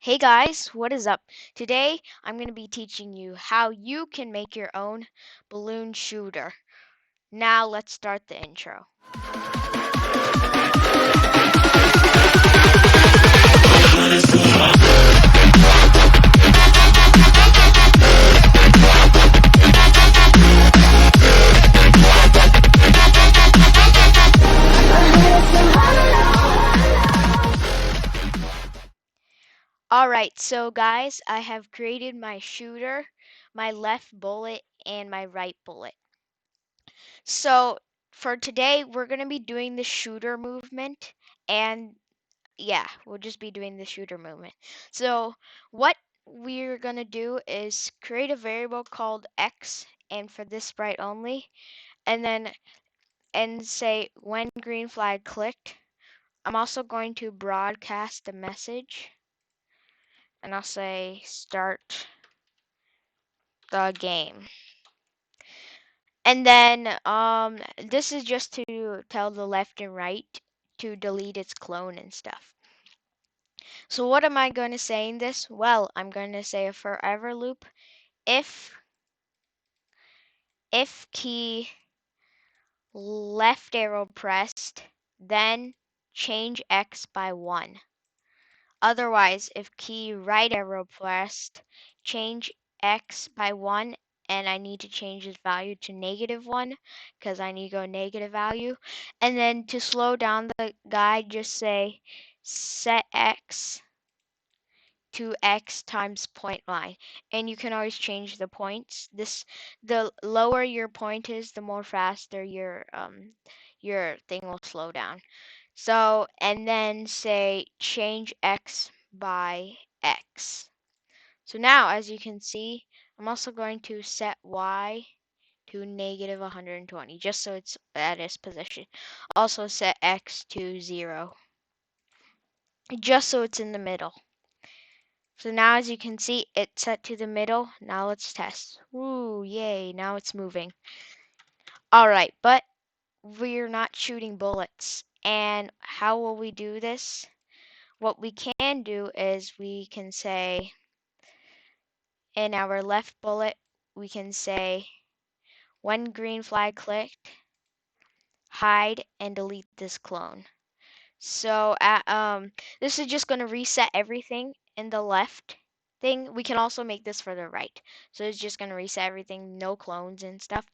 Hey guys, what is up? Today I'm going to be teaching you how you can make your own balloon shooter. Now let's start the intro. Alright, so guys, I have created my shooter, my left bullet, and my right bullet. So for today, we're going to be doing the shooter movement, and yeah, we'll just be doing the shooter movement. So what we're going to do is create a variable called x, and for this sprite only, and say when green flag clicked. I'm also going to broadcast a message, and I'll say start the game. And then this is just to tell the left and right to delete its clone and stuff. So what am I going to say in this? Well, I'm going to say a forever loop if key left arrow pressed, then change x by 1. Otherwise, if key right arrow pressed, change x by 1, and I need to change this value to -1 because I need to go negative value. And then to slow down the guide, just say set x to x times point line, and you can always change the points. The lower your point is, the more faster your thing will slow down. So, and then say change x by x. So now, as you can see, I'm also going to set y to -120, just so it's at its position. Also set x to 0, just so it's in the middle. So now, as you can see, it's set to the middle. Now let's test. Woo, yay, now it's moving. Alright, but we're not shooting bullets. And how will we do this? What we can do is we can say in our left bullet, we can say when green flag clicked, hide and delete this clone. So this is just going to reset everything in the left thing. We can also make this for the right. So it's just going to reset everything, no clones and stuff.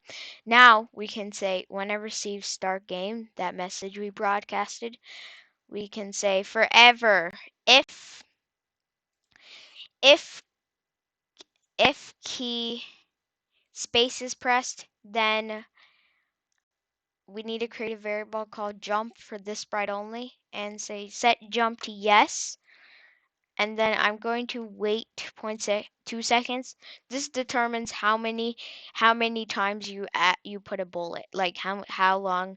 Now we can say when I receive start game, that message we broadcasted, we can say forever if if key space is pressed, then we need to create a variable called jump for this sprite only, and say set jump to yes. And then I'm going to wait 0.2 seconds. This determines how many times you put a bullet, like how long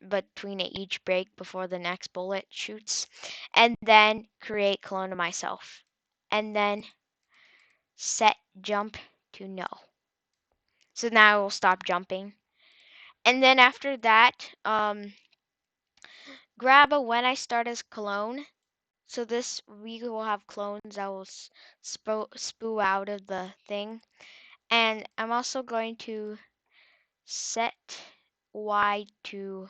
between each break before the next bullet shoots. And then create clone of myself. And then set jump to no. So now it will stop jumping. And then after that, grab a when I start as clone. So this we will have clones that will spew out of the thing. And I'm also going to set y to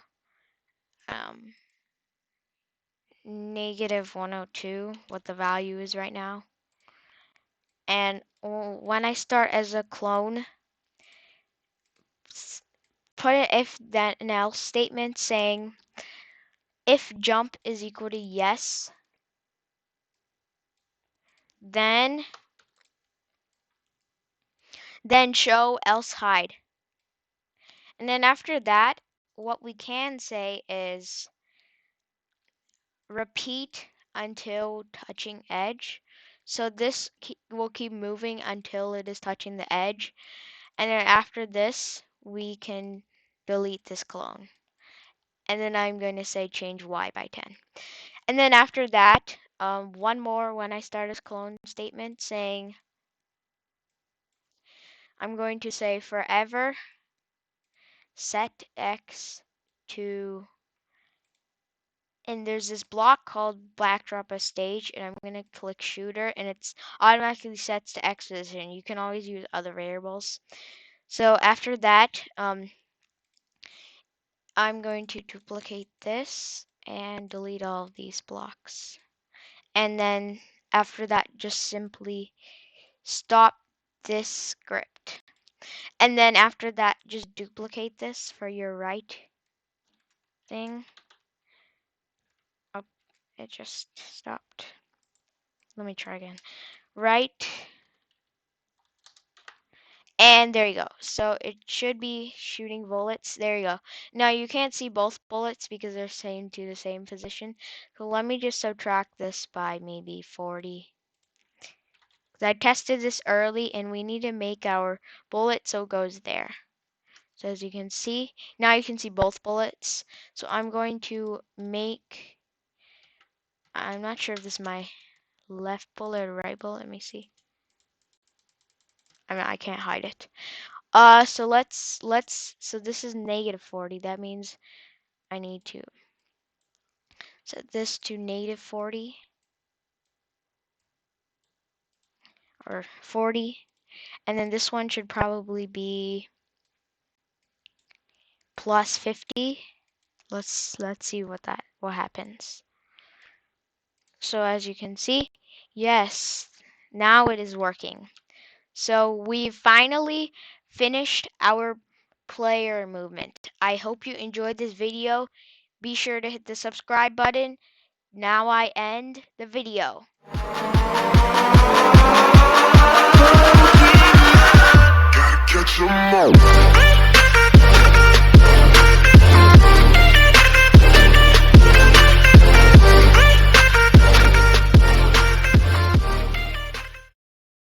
-102, what the value is right now. And when I start as a clone, put an if then else statement saying if jump is equal to yes, then show else hide. And then after that, what we can say is repeat until touching edge. So this will keep moving until it is touching the edge. And then after this, we can delete this clone. And then I'm going to say change y by 10. And then after that, one more when I start as clone statement saying, I'm going to say forever set x to and there's this block called backdrop as stage, and I'm going to click shooter, and it's automatically sets to X position. You can always use other variables. So after that, I'm going to duplicate this and delete all of these blocks. And then after that, just simply stop this script. And then after that, just duplicate this for your right thing. Oh, it just stopped. Let me try again. Right. And there you go. So it should be shooting bullets. There you go. Now you can't see both bullets because they're same to the same position. So let me just subtract this by maybe 40. I tested this early and we need to make our bullet so it goes there. So as you can see, now you can see both bullets. So I'm going to make, I'm not sure if this is my left bullet or right bullet. Let me see. I can't hide it. So so this is -40. That means I need to set this to -40 or 40. And then this one should probably be +50. Let's see what happens. So as you can see, yes, now it is working. So we've finally finished our player movement. I hope you enjoyed this video. Be sure to hit the subscribe button. Now I end the video. Gotta catch 'em all.